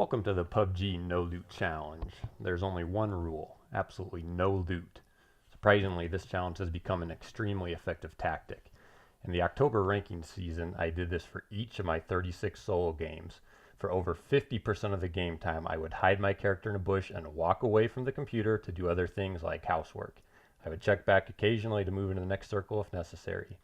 Welcome to the PUBG No Loot Challenge. There's only one rule, absolutely no loot. Surprisingly, this challenge has become an extremely effective tactic. In the October ranking season, I did this for each of my 36 solo games. For over 50% of the game time, I would hide my character in a bush and walk away from the computer to do other things like housework. I would check back occasionally to move into the next circle if necessary.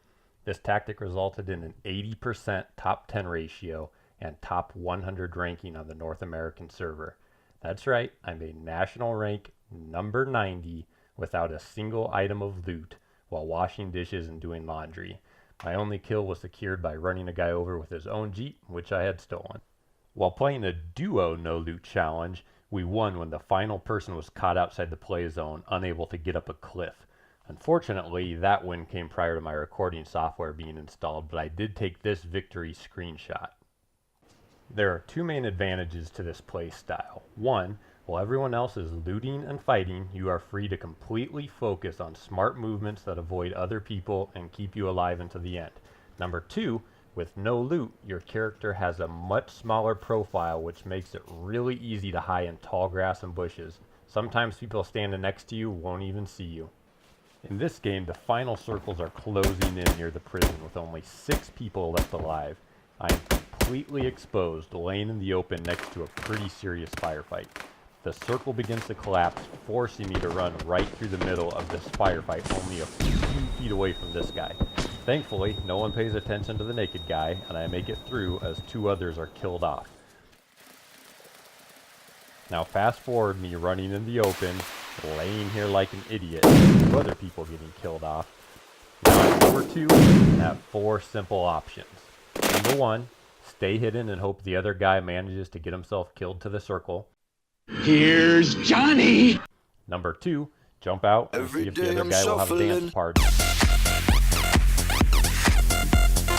This tactic resulted in an 80% top 10 ratio and top 100 ranking on the North American server. That's right, I made national rank number 90 without a single item of loot while washing dishes and doing laundry. My only kill was secured by running a guy over with his own Jeep, which I had stolen. While playing a duo no loot challenge, we won when the final person was caught outside the play zone, unable to get up a cliff. Unfortunately, that win came prior to my recording software being installed, but I did take this victory screenshot. There are two main advantages to this play style. One, while everyone else is looting and fighting, you are free to completely focus on smart movements that avoid other people and keep you alive until the end. Number two, with no loot, your character has a much smaller profile, which makes it really easy to hide in tall grass and bushes. Sometimes people standing next to you won't even see you. In this game, the final circles are closing in near the prison with only 6 people left alive. I am completely exposed, laying in the open next to a pretty serious firefight. The circle begins to collapse, forcing me to run right through the middle of this firefight, only a few feet away from this guy. Thankfully, no one pays attention to the naked guy, and I make it through as 2 others are killed off. Now fast forward me running in the open, laying here like an idiot, 2 other people getting killed off. Now at number 2, I have 4 simple options. Number 1, stay hidden and hope the other guy manages to get himself killed to the circle. Here's Johnny! Number 2, jump out and see if the other guy will have a dance party.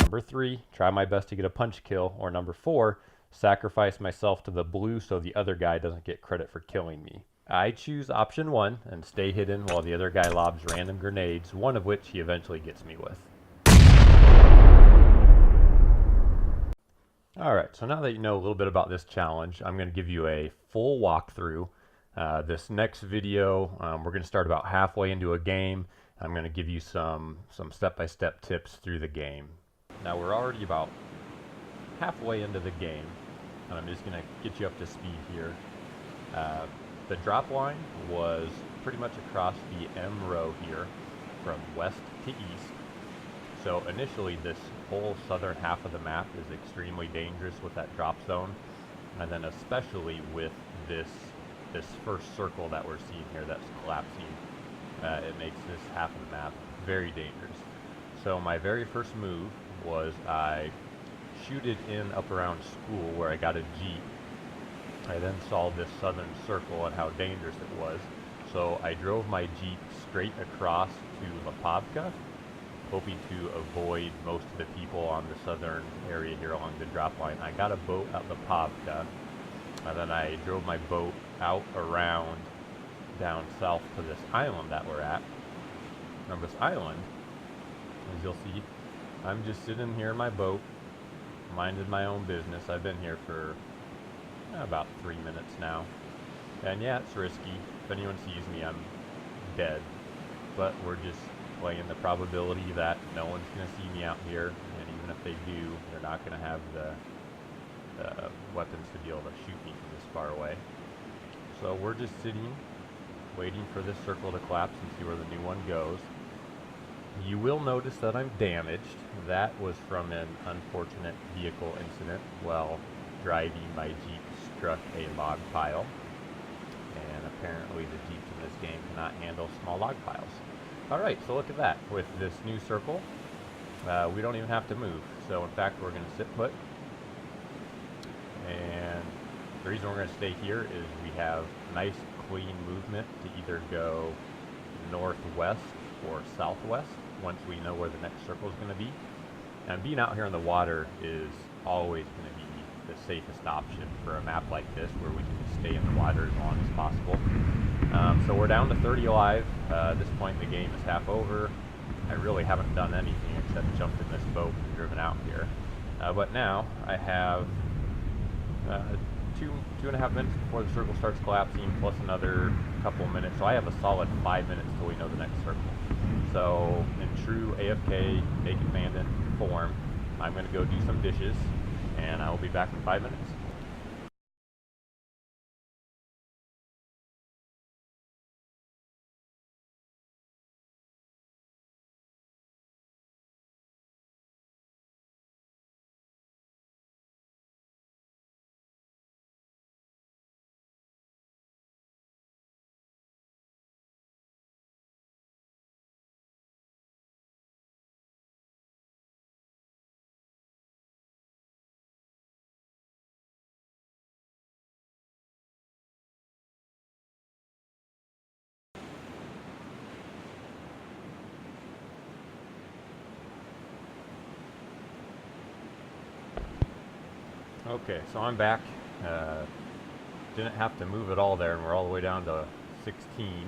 Number 3, try my best to get a punch kill. Or number 4, sacrifice myself to the blue so the other guy doesn't get credit for killing me. I choose option 1 and stay hidden while the other guy lobs random grenades, one of which he eventually gets me with. Alright, so now that you know a little bit about this challenge, I'm going to give you a full walkthrough. This next video, we're going to start about halfway into a game. I'm going to give you some step-by-step tips through the game. Now we're already about halfway into the game, and I'm just going to get you up to speed here. The drop line was pretty much across the M row here, from west to east. So initially this whole southern half of the map is extremely dangerous with that drop zone, and then especially with this first circle that we're seeing here that's collapsing. It makes this half of the map very dangerous. So my very first move was I shooted in up around school where I got a Jeep. I then saw this southern circle and how dangerous it was. So I drove my Jeep straight across to La Pavka, hoping to avoid most of the people on the southern area here along the drop line. I got a boat at La Pavka, and then I drove my boat out around down south to this island that we're at. Now this island, as you'll see, I'm just sitting here in my boat, minding my own business. I've been here for about 3 minutes now. And yeah, it's risky. If anyone sees me, I'm dead. But we're just playing the probability that no one's going to see me out here. And even if they do, they're not going to have the weapons to be able to shoot me from this far away. So we're just sitting, waiting for this circle to collapse and see where the new one goes. You will notice that I'm damaged. That was from an unfortunate vehicle incident while driving. My Jeep struck a log pile, and apparently the Jeeps in this game cannot handle small log piles. Alright, so look at that. With this new circle, we don't even have to move. So in fact, we're going to sit put. And the reason we're going to stay here is we have nice clean movement to either go northwest or southwest once we know where the next circle is going to be. And being out here in the water is always going to be the safest option for a map like this, where we can just stay in the water as long as possible. So we're down to 30 alive. At this point in the game is half over. I really haven't done anything except jumped in this boat and driven out here. But now I have two and a half minutes before the circle starts collapsing, plus another couple minutes. So I have a solid 5 minutes till we know the next circle. So in true AFK Naked Bandit form, I'm going to go do some dishes, and I will be back in 5 minutes. Okay, so I'm back. Didn't have to move it all there, and we're all the way down to 16.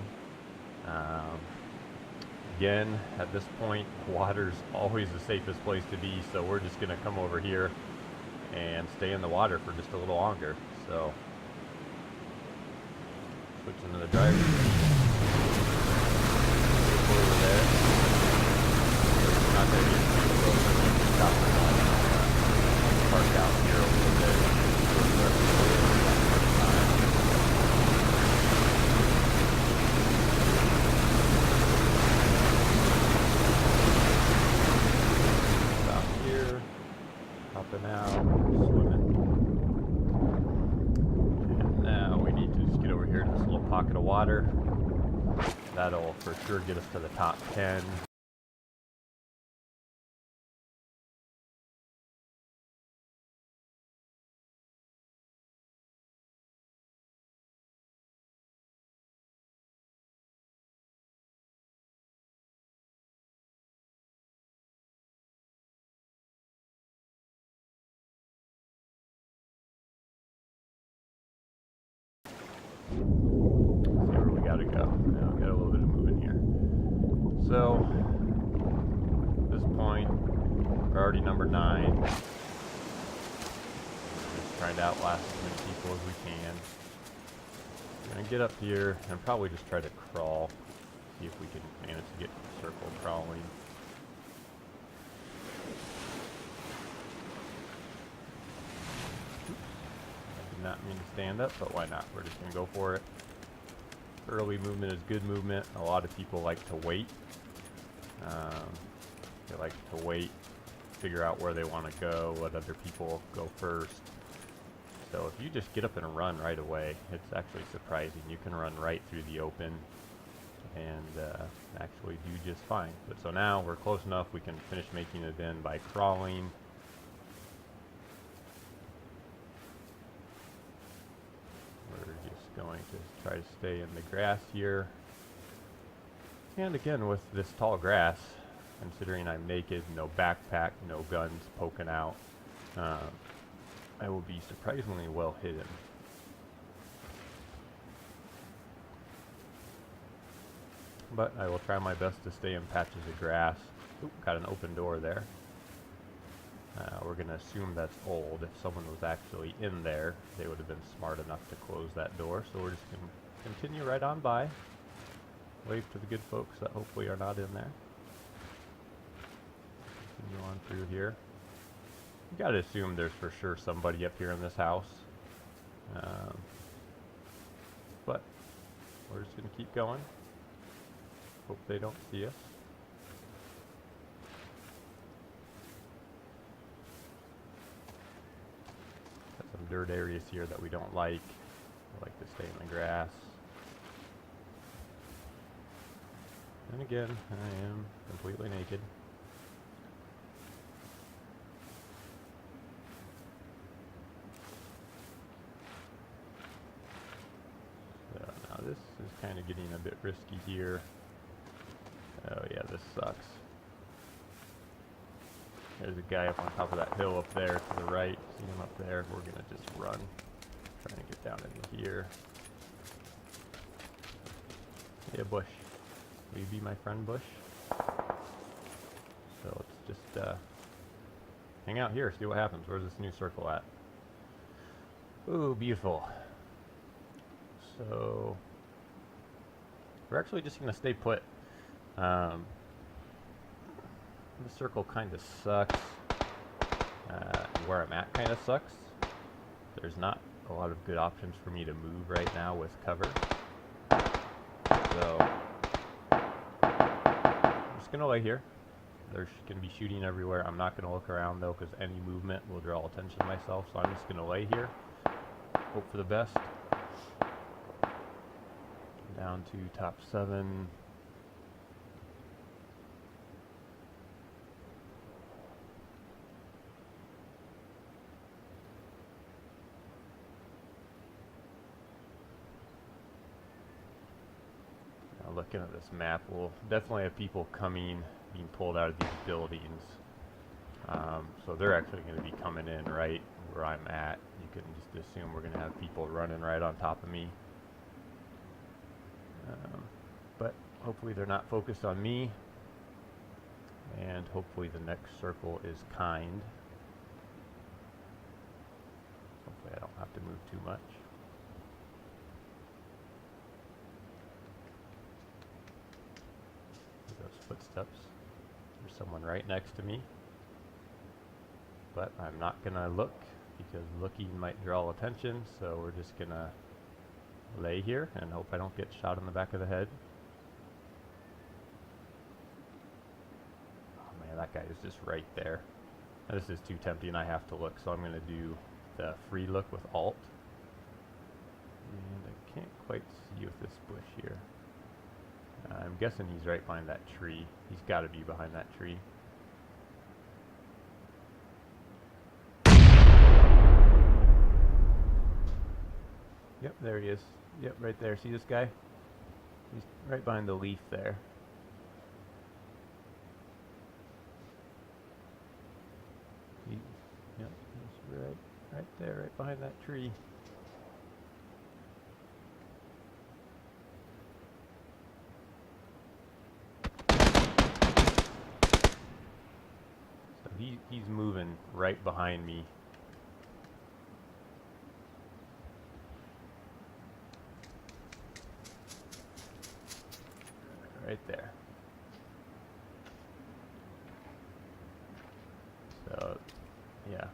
Again, at this point, water's always the safest place to be, so we're just going to come over here and stay in the water for just a little longer. So, switch into the driver's seat. Over there. Not that easy, stop park out here a little bit. Stop here, hopping out, swimming. And now we need to just get over here to this little pocket of water. That'll for sure get us to the top 10. So, at this point, we're already number 9. Just trying to outlast as many people as we can. We're going to get up here and probably just try to crawl. See if we can manage to get the circle crawling. I did not mean to stand up, but why not? We're just going to go for it. Early movement is good movement. A lot of people like to wait. They like to wait, figure out where they want to go, let other people go first. So if you just get up and run right away, it's actually surprising. You can run right through the open and actually do just fine. But so now we're close enough, we can finish making it in by crawling. We're just going to try to stay in the grass here. And again, with this tall grass, considering I'm naked, no backpack, no guns poking out, I will be surprisingly well hidden. But I will try my best to stay in patches of grass. Oop, got an open door there. We're going to assume that's old. If someone was actually in there, they would have been smart enough to close that door. So we're just going to continue right on by. Wave to the good folks that hopefully are not in there. Continue on through here. You gotta assume there's for sure somebody up here in this house. But we're just gonna keep going. Hope they don't see us. Got some dirt areas here that we don't like. I like to stay in the grass. And again, I am completely naked. So now this is kind of getting a bit risky here. Oh yeah, this sucks. There's a guy up on top of that hill up there to the right. See him up there? We're gonna just run. Trying to get down into here. Yeah, bush. Will you be my friend, Bush? So let's just hang out here, see what happens. Where's this new circle at? Ooh, beautiful. So we're actually just gonna stay put. The circle kind of sucks. Where I'm at kind of sucks. There's not a lot of good options for me to move right now with cover. So I'm just gonna lay here. They're gonna be shooting everywhere. I'm not gonna look around though, because any movement will draw attention to myself. So I'm just gonna lay here. Hope for the best. Down to top 7. Now looking at this map, we'll definitely have people coming, being pulled out of these buildings. So they're actually going to be coming in right where I'm at. You can just assume we're going to have people running right on top of me. But hopefully they're not focused on me, and hopefully the next circle is kind. Hopefully I don't have to move too much. Those footsteps. There's someone right next to me, but I'm not gonna look because looking might draw attention, so we're just gonna lay here and hope I don't get shot in the back of the head. Oh man, that guy is just right there. Now, this is too tempting. I have to look, so I'm going to do the free look with Alt. And I can't quite see with this bush here. I'm guessing he's right behind that tree. He's got to be behind that tree. Yep, there he is. Yep, right there. See this guy? He's right behind the leaf there. Yep, he's right there, right behind that tree. So he's moving right behind me. Right there. So, yeah.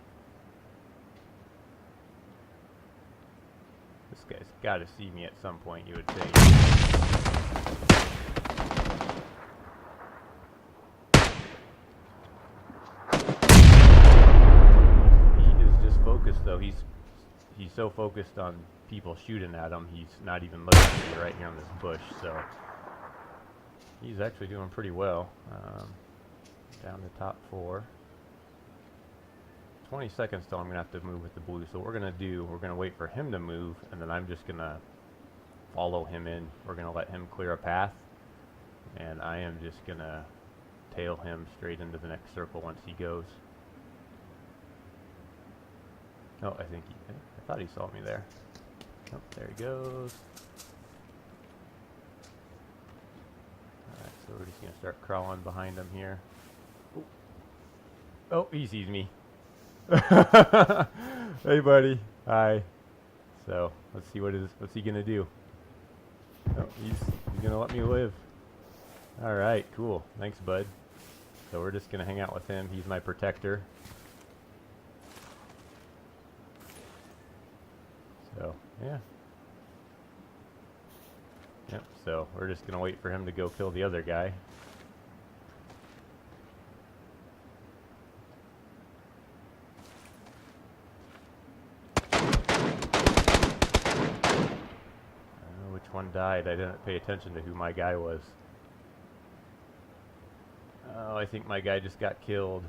This guy's got to see me at some point, you would think. He is just focused, though. He's so focused on people shooting at him, he's not even looking at me right here on this bush, so he's actually doing pretty well. Down to top 4. 20 seconds till I'm going to have to move with the blue. So what we're going to do, we're going to wait for him to move, and then I'm just going to follow him in. We're going to let him clear a path, and I am just going to tail him straight into the next circle once he goes. Oh, I thought he saw me there. Oh, there he goes. Alright, so we're just going to start crawling behind him here. Oh, he sees me. Hey buddy, hi. So let's see what's he gonna do. Oh, he's gonna let me live. All right, cool. Thanks, bud. So we're just gonna hang out with him. He's my protector. So yeah. Yep. So we're just gonna wait for him to go kill the other guy. One died. I didn't pay attention to who my guy was. Oh, I think my guy just got killed.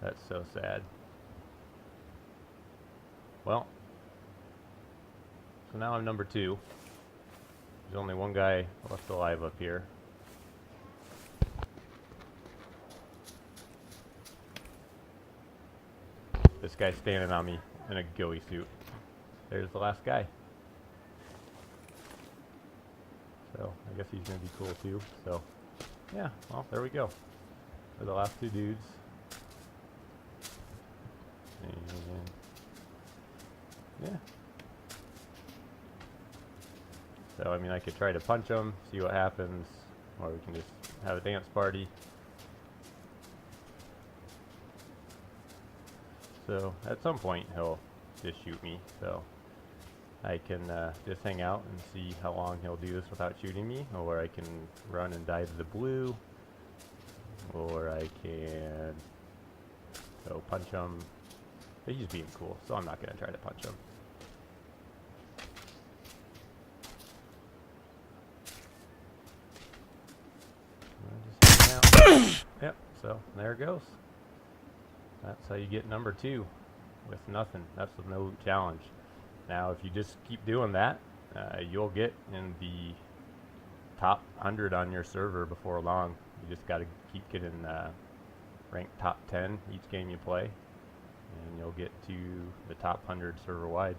That's so sad. Well, so now I'm number 2. There's only one guy left alive up here. This guy's standing on me in a ghillie suit. There's the last guy. So I guess he's going to be cool too. So yeah, well, there we go. For the last 2 dudes. And Yeah. So, I mean, I could try to punch him, see what happens, or we can just have a dance party. So, at some point, he'll just shoot me, so I can just hang out and see how long he'll do this without shooting me, or I can run and dive the blue, or I can go punch him. But he's being cool, so I'm not going to try to punch him. Just hang out. Yep, so there it goes. That's how you get number 2 with nothing. That's with no challenge. Now, if you just keep doing that, you'll get in the top 100 on your server before long. You just got to keep getting ranked top 10 each game you play, and you'll get to the top 100 server-wide.